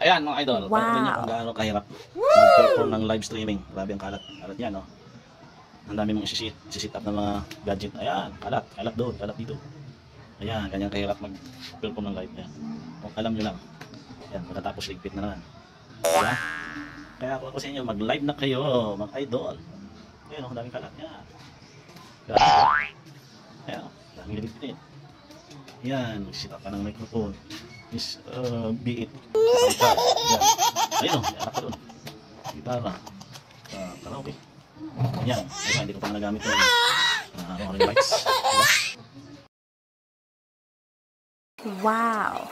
Ayan mga idol, Wow. alam niyo kung gaano kahirap mag-perform ng live streaming. Grabe ang kalat. Kalat niya, no? Ang dami mong isi-sit up ng mga gadget. Ayan, kalat. Kalat doon, kalat dito. Ayan, ganyan kahirap mag-perform ng live. Ayan. Kung alam nyo lang. Ayan, pagkatapos ligpit na naman. Diba? Kaya ako sa inyo, mag-live na kayo, mga idol. Ayan, ang daming kalat. Ayan. Grabe. Ayan, daming ligpit. Ayan, mag-sit up ka ng microphone. Is be it guitar. Ayun o, anak ka doon. Gitara. Karaoke. Yan. Ayun, hindi ko pa nagamit yung lights. Wow.